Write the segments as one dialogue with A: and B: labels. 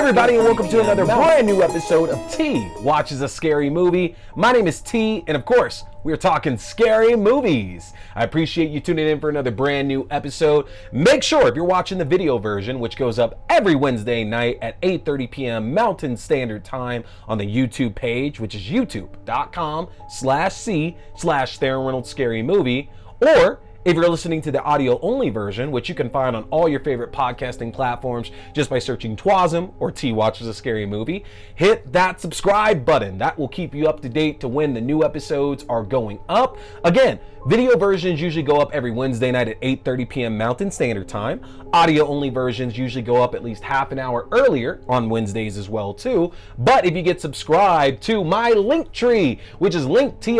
A: everybody, and welcome to another brand new episode of T Watches a Scary Movie. My name is T, and of course, we're talking scary movies. I appreciate you tuning in for another brand new episode. Make sure if you're watching the video version, which goes up every Wednesday night at 8:30 p.m. Mountain Standard Time on the YouTube page, which is youtube.com/C/Theron Reynolds Scary Movie, or if you're listening to the audio-only version, which you can find on all your favorite podcasting platforms just by searching TWASM or T Watches a Scary Movie, hit that subscribe button. That will keep you up to date to when the new episodes are going up. Again, video versions usually go up every Wednesday night at 8:30 p.m. Mountain Standard Time. Audio-only versions usually go up at least half an hour earlier on Wednesdays as well too. But if you get subscribed to my link tree, which is linktr.ee/T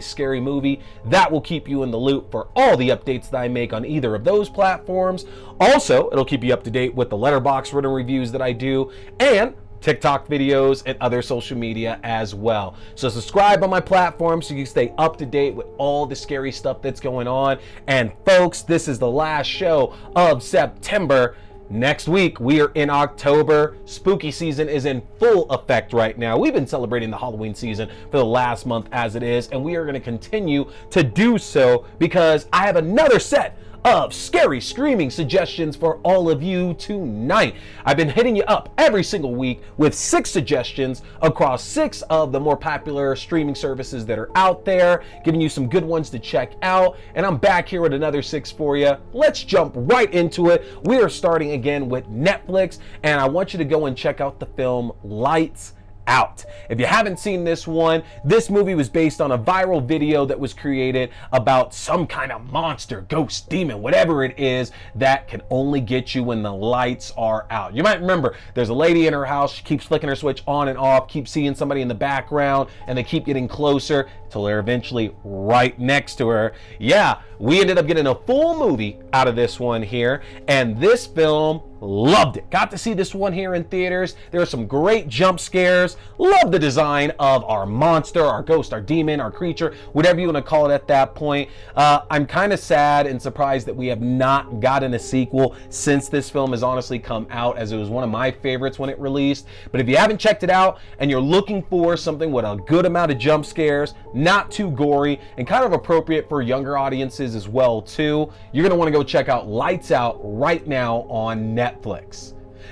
A: Scary Movie, that will keep you in the loop for all the updates that I make on either of those platforms. Also, it'll keep you up to date with the Letterboxd written reviews that I do and TikTok videos and other social media as well. So subscribe on my platform so you can stay up to date with all the scary stuff that's going on. And folks, this is the last show of September. Next week, we are in October. Spooky season is in full effect right now. We've been celebrating the Halloween season for the last month as it is, and we are going to continue to do so because I have another set of scary screaming suggestions for all of you tonight. I've been hitting you up every single week with 6 suggestions across 6 of the more popular streaming services that are out there, giving you some good ones to check out, and I'm back here with another 6 for you. Let's jump right into it. We are starting again with Netflix, and I want you to go and check out the film Lights Out. If you haven't seen this one, this movie was based on a viral video that was created about some kind of monster, ghost, demon, whatever it is that can only get you when the lights are out. You might remember there's a lady in her house, she keeps flicking her switch on and off, keeps seeing somebody in the background, and they keep getting closer till they're eventually right next to her. Yeah, we ended up getting a full movie out of this one here, and this film, loved it. Got to see this one here in theaters. There are some great jump scares. Love the design of our monster, our ghost, our demon, our creature, whatever you want to call it at that point. I'm kind of sad and surprised that we have not gotten a sequel since this film has honestly come out, as it was one of my favorites when it released. But if you haven't checked it out and you're looking for something with a good amount of jump scares, not too gory, and kind of appropriate for younger audiences as well too, you're going to want to go check out Lights Out right now on Netflix.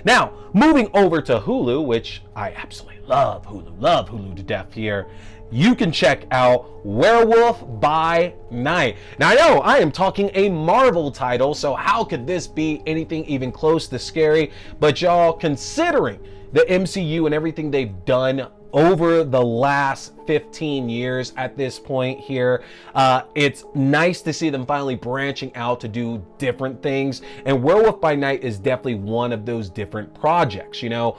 A: Now, moving over to Hulu, which I absolutely love Hulu to death here, you can check out Werewolf by Night. Now, I know I am talking a Marvel title, so how could this be anything even close to scary? But y'all, considering the MCU and everything they've done over the last 15 years at this point here, it's nice to see them finally branching out to do different things, and Werewolf by Night is definitely one of those different projects. You know,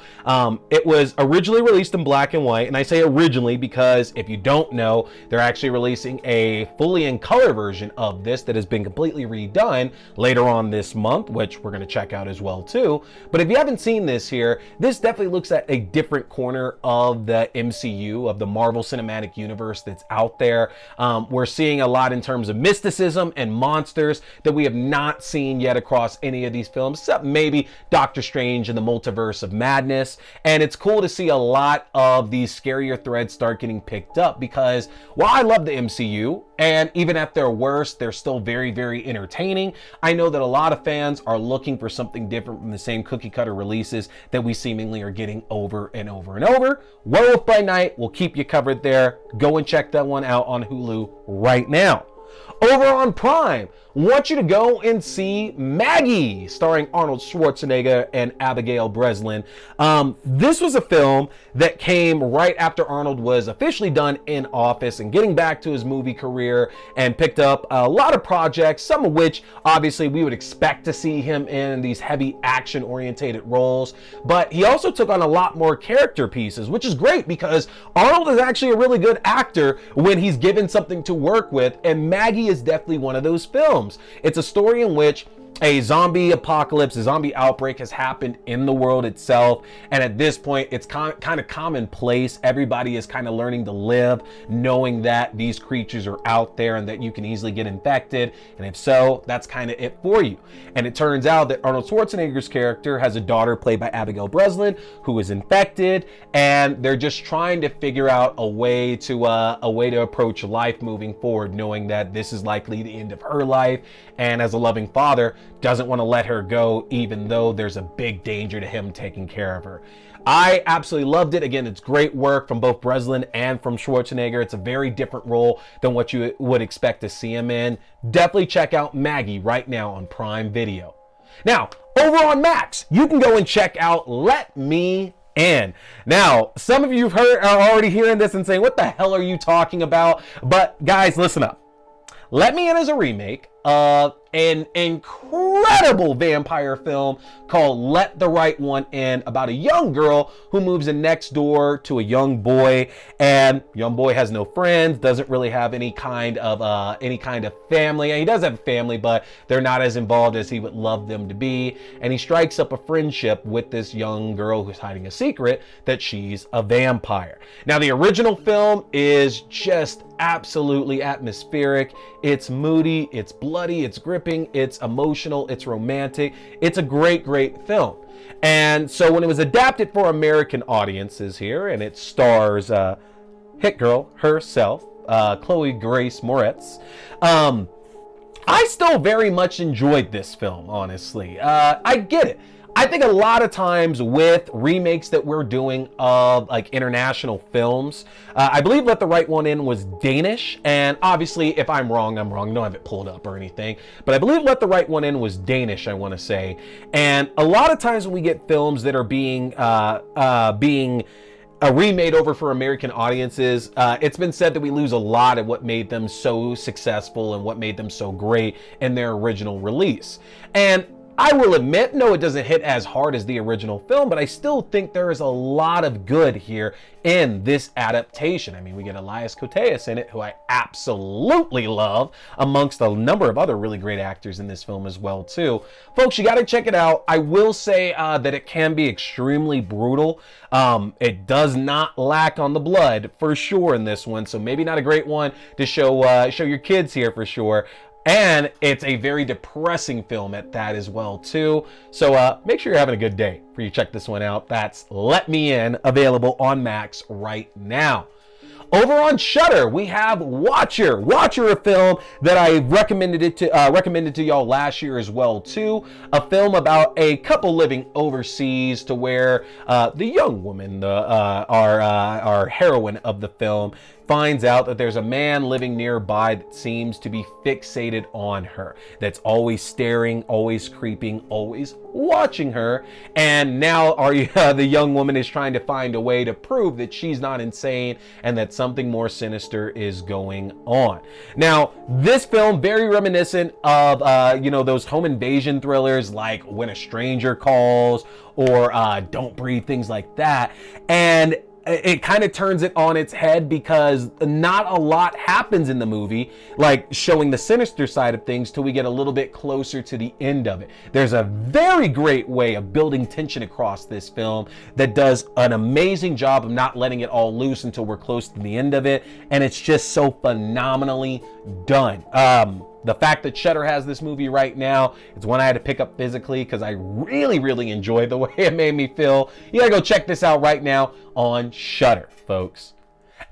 A: it was originally released in black and white, and I say originally because if you don't know, they're actually releasing a fully in color version of this that has been completely redone later on this month, which we're going to check out as well too. But if you haven't seen this here, this definitely looks at a different corner of the MCU, of the Marvel Cinematic Universe that's out there. We're seeing a lot in terms of mysticism and monsters that we have not seen yet across any of these films, except maybe Doctor Strange and the Multiverse of Madness. And it's cool to see a lot of these scarier threads start getting picked up, because while I love the MCU, and even at their worst, they're still very, very entertaining, I know that a lot of fans are looking for something different from the same cookie cutter releases that we seemingly are getting over and over and over. Werewolf by Night will keep you covered there. Go and check that one out on Hulu right now. Over on Prime, want you to go and see Maggie, starring Arnold Schwarzenegger and Abigail Breslin. This was a film that came right after Arnold was officially done in office and getting back to his movie career, and picked up a lot of projects, some of which obviously we would expect to see him in these heavy action-orientated roles. But he also took on a lot more character pieces, which is great because Arnold is actually a really good actor when he's given something to work with, and Maggie is definitely one of those films. It's a story in which a zombie apocalypse, a zombie outbreak has happened in the world itself. And at this point, it's kind of commonplace. Everybody is kind of learning to live, knowing that these creatures are out there and that you can easily get infected. And if so, that's kind of it for you. And it turns out that Arnold Schwarzenegger's character has a daughter played by Abigail Breslin who is infected, and they're just trying to figure out a way to approach life moving forward, knowing that this is likely the end of her life. And as a loving father, doesn't want to let her go, even though there's a big danger to him taking care of her. I absolutely loved it. Again, it's great work from both Breslin and from Schwarzenegger. It's a very different role than what you would expect to see him in. Definitely check out Maggie right now on Prime Video. Now, over on Max, you can go and check out Let Me In. Now, some of you are already hearing this and saying, what the hell are you talking about? But guys, listen up. Let Me In is a remake of an incredible vampire film called Let the Right One In, about a young girl who moves in next door to a young boy, and young boy has no friends, doesn't really have any kind of family. And he does have a family, but they're not as involved as he would love them to be. And he strikes up a friendship with this young girl who's hiding a secret that she's a vampire. Now, the original film is just absolutely atmospheric. It's moody, it's bloody, it's gripping, it's emotional, it's romantic. It's a great film. And so when it was adapted for American audiences here, and it stars hit girl herself, Chloe Grace Moretz, I still very much enjoyed this film, honestly. I get it. I think a lot of times with remakes that we're doing of like international films, I believe Let the Right One In was Danish, and obviously if I'm wrong, I'm wrong. I don't have it pulled up or anything, but I believe Let the Right One In was Danish, I want to say. And a lot of times when we get films that are being remade over for American audiences, it's been said that we lose a lot of what made them so successful and what made them so great in their original release. And I will admit, no, it doesn't hit as hard as the original film, but I still think there is a lot of good here in this adaptation. I mean, we get Elias Koteas in it, who I absolutely love, amongst a number of other really great actors in this film as well, too. Folks, you got to check it out. I will say that it can be extremely brutal. It does not lack on the blood, for sure, in this one, so maybe not a great one to show your kids here, for sure. And it's a very depressing film at that as well, too. So make sure you're having a good day before you check this one out. That's Let Me In, available on Max right now. Over on Shudder, we have Watcher. Watcher, a film that I recommended to y'all last year as well too. A film about a couple living overseas, to where the young woman, our heroine of the film, finds out that there's a man living nearby that seems to be fixated on her, that's always staring, always creeping, always watching her. And now the young woman is trying to find a way to prove that she's not insane and that something more sinister is going on. Now, this film, very reminiscent of those home invasion thrillers like When a Stranger Calls or Don't Breathe, things like that. And it kind of turns it on its head because not a lot happens in the movie, like showing the sinister side of things, till we get a little bit closer to the end of it. There's a very great way of building tension across this film that does an amazing job of not letting it all loose until we're close to the end of it, and it's just so phenomenally done. The fact that Shudder has this movie right now, it's one I had to pick up physically because I really, really enjoyed the way it made me feel. You gotta go check this out right now on Shudder, folks.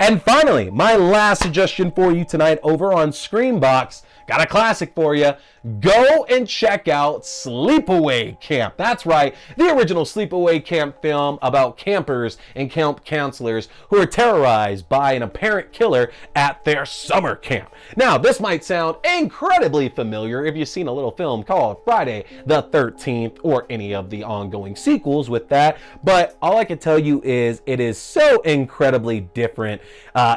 A: And finally, my last suggestion for you tonight over on Screambox. Got a classic for you. Go and check out Sleepaway Camp. That's right, the original Sleepaway Camp film about campers and camp counselors who are terrorized by an apparent killer at their summer camp. Now, this might sound incredibly familiar if you've seen a little film called Friday the 13th or any of the ongoing sequels with that, but all I can tell you is it is so incredibly different.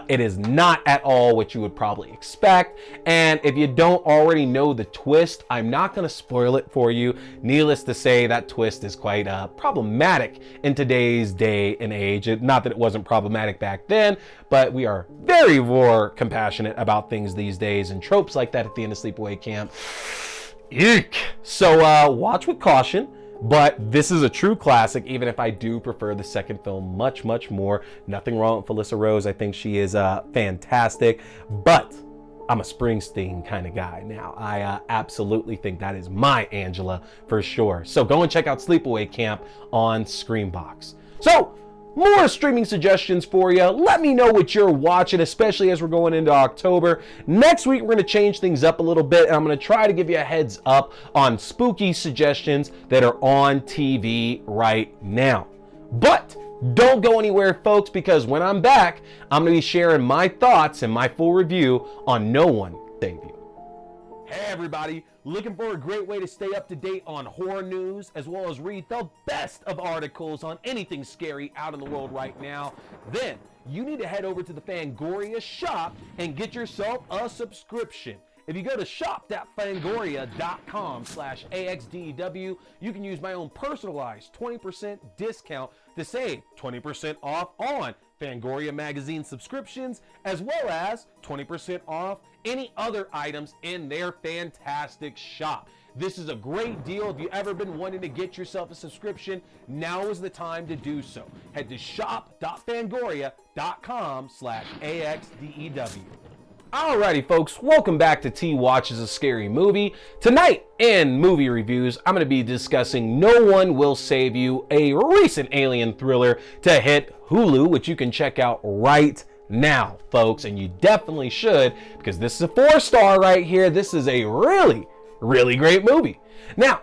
A: It is not at all what you would probably expect, and if you don't already know the twist, I'm not going to spoil it for you. Needless to say, that twist is quite problematic in today's day and age. Not that it wasn't problematic back then, but we are very more compassionate about things these days, and tropes like that at the end of Sleepaway Camp Eek. So watch with caution, but this is a true classic, even if I do prefer the second film much, much more. Nothing wrong with Felissa Rose. I think she is fantastic, but I'm a Springsteen kind of guy now. I absolutely think that is my Angela for sure. So go and check out Sleepaway Camp on Screambox. So more streaming suggestions for you. Let me know what you're watching, especially as we're going into October. Next week, we're going to change things up a little bit, and I'm going to try to give you a heads up on spooky suggestions that are on TV right now. But don't go anywhere, folks, because when I'm back, I'm going to be sharing my thoughts and my full review on No One Save You. Hey everybody, looking for a great way to stay up to date on horror news as well as read the best of articles on anything scary out in the world right now? Then you need to head over to the Fangoria shop and get yourself a subscription. If you go to shop.fangoria.com/AXDEW, you can use my own personalized 20% discount to save 20% off on Fangoria magazine subscriptions, as well as 20% off any other items in their fantastic shop. This is a great deal. If you've ever been wanting to get yourself a subscription, now is the time to do so. Head to shop.fangoria.com/AXDEW. Alrighty folks, welcome back to T Watches a Scary Movie. Tonight in movie reviews, I'm going to be discussing No One Will Save You, a recent alien thriller to hit Hulu, which you can check out right now, folks. And you definitely should, because this is a 4-star right here. This is a really, really great movie. Now,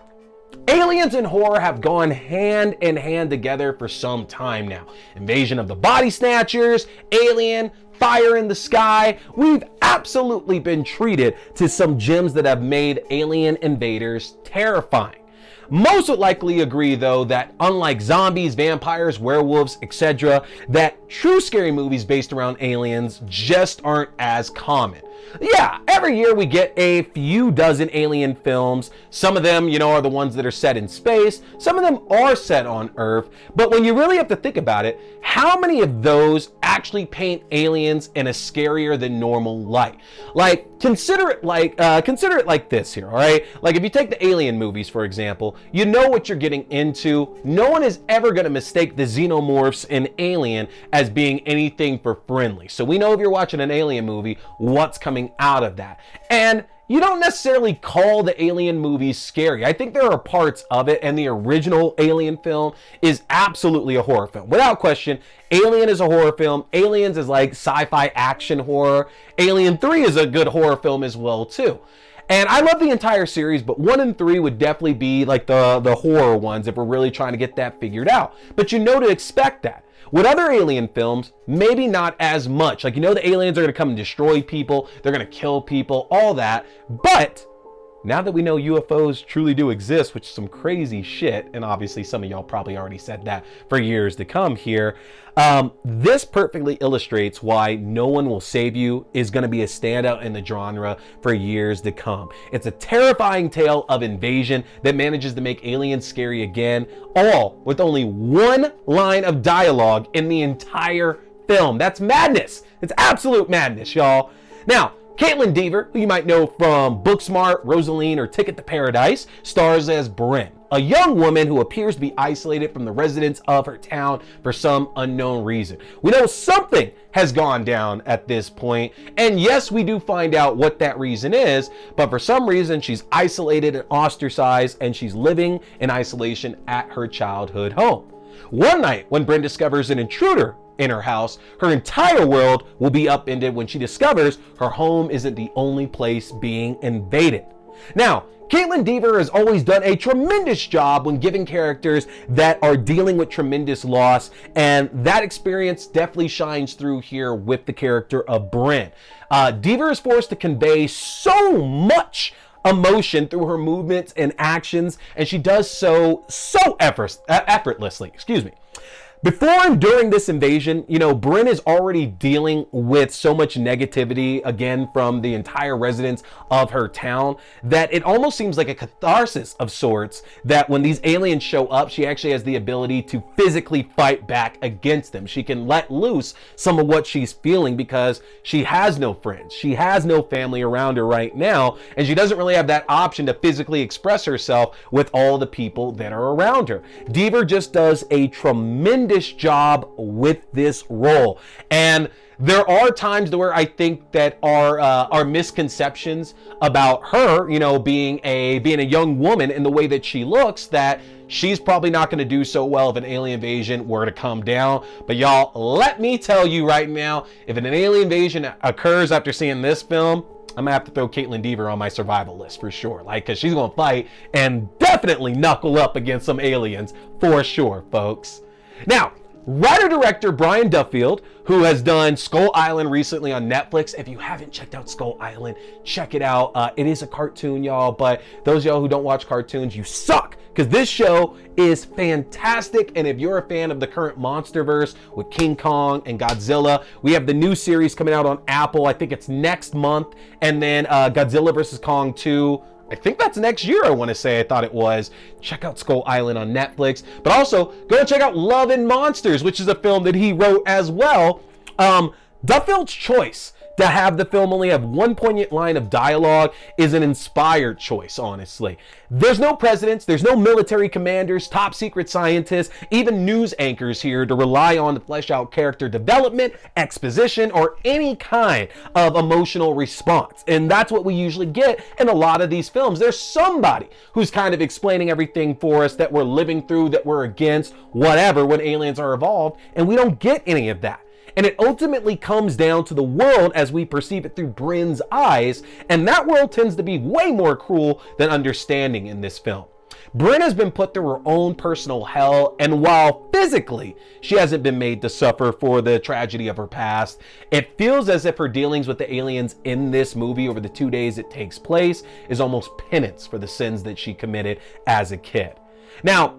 A: aliens and horror have gone hand in hand together for some time now. Invasion of the Body Snatchers, Alien, Fire in the Sky. We've absolutely been treated to some gems that have made alien invaders terrifying. Most would likely agree, though, that unlike zombies, vampires, werewolves, etc., that true scary movies based around aliens just aren't as common. Yeah, every year we get a few dozen alien films. Some of them, are the ones that are set in space. Some of them are set on Earth. But when you really have to think about it, how many of those actually paint aliens in a scarier than normal light? Like, consider it like this here, all right? Like, if you take the Alien movies, for example, you know what you're getting into. No one is ever going to mistake the xenomorphs in Alien as being anything for friendly. So we know if you're watching an Alien movie, what's coming out of that. And you don't necessarily call the Alien movies scary. I think there are parts of it, and the original Alien film is absolutely a horror film. Without question, Alien is a horror film. Aliens is like sci-fi action horror. Alien 3 is a good horror film as well, too. And I love the entire series, but 1 and 3 would definitely be like the horror ones if we're really trying to get that figured out. But you know to expect that. With other alien films, maybe not as much. Like, the aliens are going to come and destroy people. They're going to kill people, all that. But now that we know UFOs truly do exist, which is some crazy shit, and obviously some of y'all probably already said that for years to come here, this perfectly illustrates why No One Will Save You is going to be a standout in the genre for years to come. It's a terrifying tale of invasion that manages to make aliens scary again, all with only one line of dialogue in the entire film. That's madness. It's absolute madness, y'all. Now, Caitlin Dever, who you might know from Booksmart, Rosaline, or Ticket to Paradise, stars as Brynn, a young woman who appears to be isolated from the residents of her town for some unknown reason. We know something has gone down at this point, and yes, we do find out what that reason is, but for some reason she's isolated and ostracized, and she's living in isolation at her childhood home. One night, when Brynn discovers an intruder in her house, her entire world will be upended when she discovers her home isn't the only place being invaded. Now, Caitlin Dever has always done a tremendous job when giving characters that are dealing with tremendous loss, and that experience definitely shines through here with the character of Brynn. Dever is forced to convey so much emotion through her movements and actions, and she does so effortlessly. Before and during this invasion, Brynn is already dealing with so much negativity, again, from the entire residents of her town, that it almost seems like a catharsis of sorts, that when these aliens show up, she actually has the ability to physically fight back against them. She can let loose some of what she's feeling because she has no friends. She has no family around her right now, and she doesn't really have that option to physically express herself with all the people that are around her. Deaver just does a tremendous job with this role, and there are times where I think that are misconceptions about her, being a young woman in the way that she looks, that she's probably not going to do so well if an alien invasion were to come down. But y'all, let me tell you right now, if an alien invasion occurs after seeing this film, I'm gonna have to throw Caitlin Deaver on my survival list for sure. Because she's gonna fight and definitely knuckle up against some aliens for sure, folks. Now, writer-director Brian Duffield, who has done Skull Island recently on Netflix. If you haven't checked out Skull Island, check it out. It is a cartoon, y'all, but those y'all who don't watch cartoons, you suck, because this show is fantastic. And if you're a fan of the current Monsterverse with King Kong and Godzilla, we have the new series coming out on Apple. I think it's next month. And then Godzilla vs. Kong 2. I think that's next year, I want to say. I thought it was. Check out Skull Island on Netflix. But also, go and check out Love and Monsters, which is a film that he wrote as well. Duffield's choice to have the film only have one poignant line of dialogue is an inspired choice, honestly. There's no presidents, there's no military commanders, top secret scientists, even news anchors here to rely on to flesh out character development, exposition, or any kind of emotional response. And that's what we usually get in a lot of these films. There's somebody who's kind of explaining everything for us that we're living through, that we're against, whatever, when aliens are evolved, and we don't get any of that. And it ultimately comes down to the world as we perceive it through Brynn's eyes, and that world tends to be way more cruel than understanding in this film. Brynn has been put through her own personal hell, and while physically she hasn't been made to suffer for the tragedy of her past, it feels as if her dealings with the aliens in this movie over the 2 days it takes place is almost penance for the sins that she committed as a kid. Now,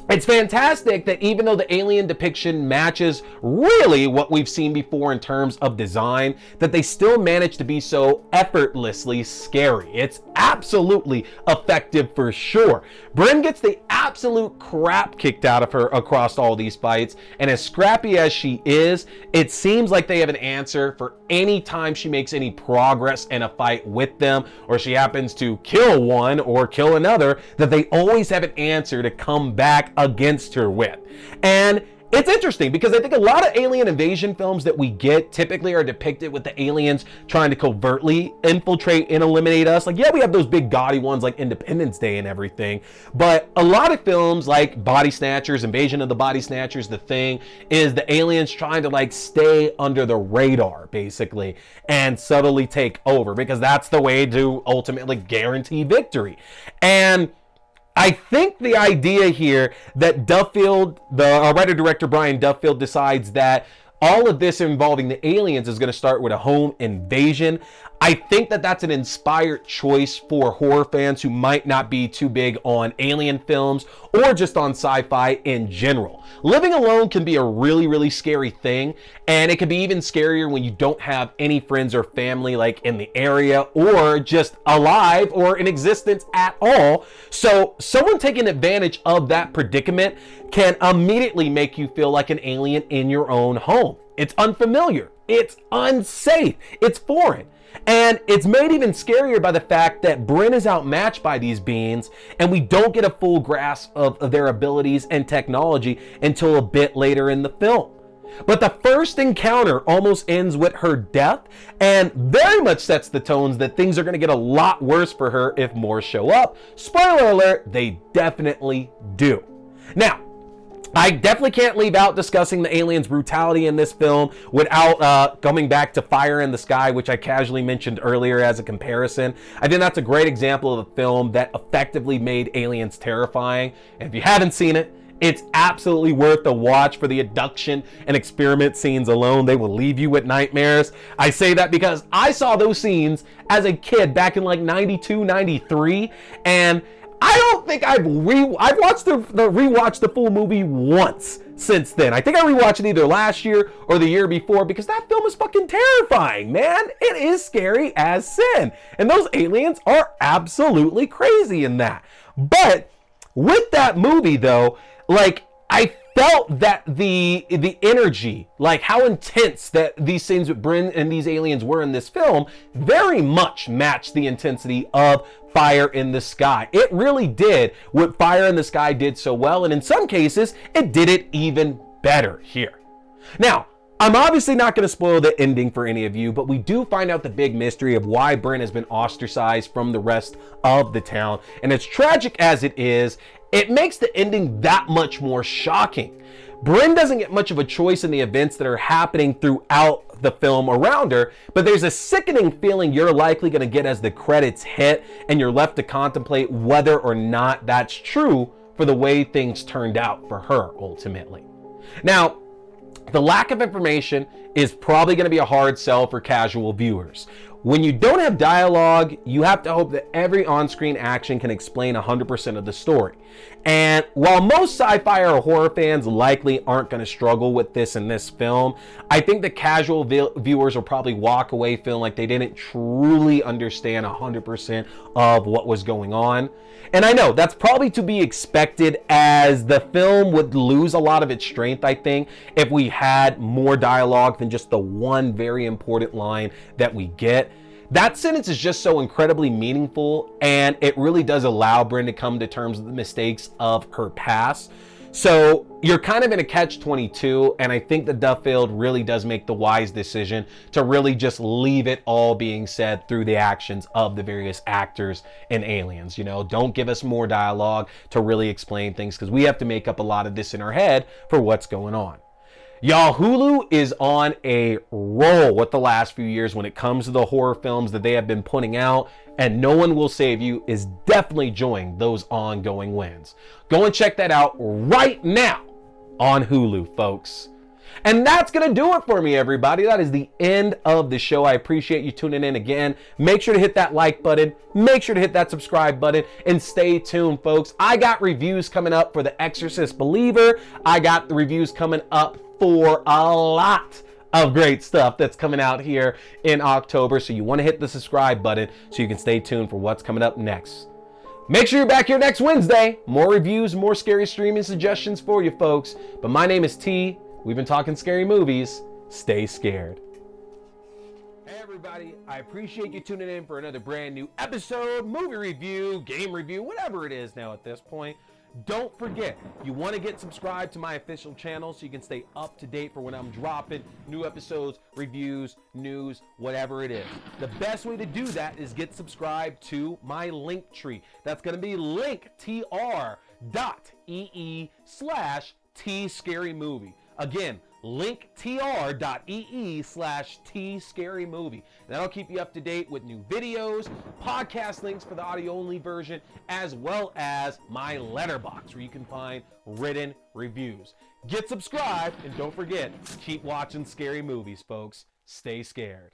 A: it's fantastic that even though the alien depiction matches really what we've seen before in terms of design, that they still manage to be so effortlessly scary. It's absolutely effective for sure. Brynn gets the absolute crap kicked out of her across all these fights, and as scrappy as she is, it seems like they have an answer for any time she makes any progress in a fight with them, or she happens to kill one or kill another, that they always have an answer to come back against her with. And it's interesting because I think a lot of alien invasion films that we get typically are depicted with the aliens trying to covertly infiltrate and eliminate us. Like, yeah, we have those big gaudy ones like Independence Day and everything, but a lot of films like Body Snatchers, Invasion of the Body Snatchers, The Thing, is the aliens trying to like stay under the radar basically and subtly take over, because that's the way to ultimately guarantee victory. And I think the idea here that Duffield, the writer-director Brian Duffield, decides that all of this involving the aliens is going to start with a home invasion. I think that that's an inspired choice for horror fans who might not be too big on alien films or just on sci-fi in general. Living alone can be a really, really scary thing, and it can be even scarier when you don't have any friends or family like in the area or just alive or in existence at all. So someone taking advantage of that predicament can immediately make you feel like an alien in your own home. It's unfamiliar, it's unsafe, it's foreign. And it's made even scarier by the fact that Brynn is outmatched by these beings, and we don't get a full grasp of their abilities and technology until a bit later in the film. But the first encounter almost ends with her death, and very much sets the tones that things are going to get a lot worse for her if more show up. Spoiler alert, they definitely do. Now, I definitely can't leave out discussing the aliens' brutality in this film without coming back to Fire in the Sky, which I casually mentioned earlier as a comparison. I think that's a great example of a film that effectively made aliens terrifying. And if you haven't seen it, it's absolutely worth the watch for the abduction and experiment scenes alone. They will leave you with nightmares. I say that because I saw those scenes as a kid back in like 92, 93, and I don't think I've watched rewatched the full movie once since then. I think I rewatched it either last year or the year before because that film is fucking terrifying, man. It is scary as sin. And those aliens are absolutely crazy in that. But with that movie though, like, I felt that the energy, like how intense that these scenes with Brynn and these aliens were in this film, very much matched the intensity of Fire in the Sky. It really did what Fire in the Sky did so well, and in some cases, it did it even better here. Now, I'm obviously not going to spoil the ending for any of you, but we do find out the big mystery of why Brynn has been ostracized from the rest of the town, and as tragic as it is, it makes the ending that much more shocking. Brynn doesn't get much of a choice in the events that are happening throughout the film around her, but there's a sickening feeling you're likely going to get as the credits hit and you're left to contemplate whether or not that's true for the way things turned out for her ultimately. Now, the lack of information is probably going to be a hard sell for casual viewers. When you don't have dialogue, you have to hope that every on-screen action can explain 100% of the story. And while most sci-fi or horror fans likely aren't going to struggle with this in this film, I think the casual viewers will probably walk away feeling like they didn't truly understand 100% of what was going on. And I know that's probably to be expected, as the film would lose a lot of its strength, I think, if we had more dialogue than just the one very important line that we get. That sentence is just so incredibly meaningful, and it really does allow Brynn to come to terms with the mistakes of her past. So you're kind of in a catch-22, and I think that Duffield really does make the wise decision to really just leave it all being said through the actions of the various actors and aliens. You know, don't give us more dialogue to really explain things, because we have to make up a lot of this in our head for what's going on. Y'all, Hulu is on a roll with the last few years when it comes to the horror films that they have been putting out, and No One Will Save You is definitely enjoying those ongoing wins. Go and check that out right now on Hulu, folks. And that's going to do it for me, everybody. That is the end of the show. I appreciate you tuning in again. Make sure to hit that like button. Make sure to hit that subscribe button and stay tuned, folks. I got reviews coming up for The Exorcist Believer. I got the reviews coming up for a lot of great stuff that's coming out here in October. So you want to hit the subscribe button so you can stay tuned for what's coming up next. Make sure you're back here next Wednesday. More reviews, more scary streaming suggestions for you folks. But my name is T. We've been talking scary movies. Stay scared. Hey everybody, I appreciate you tuning in for another brand new episode, movie review, game review, whatever it is now at this point. Don't forget, you want to get subscribed to my official channel so you can stay up to date for when I'm dropping new episodes, reviews, news, whatever it is. The best way to do that is get subscribed to my link tree. That's going to be linktr.ee/tscarymovie. Again, linktr.ee/tscarymovie. That'll keep you up to date with new videos, podcast links for the audio-only version, as well as my letterbox where you can find written reviews. Get subscribed, and don't forget, keep watching scary movies, folks. Stay scared.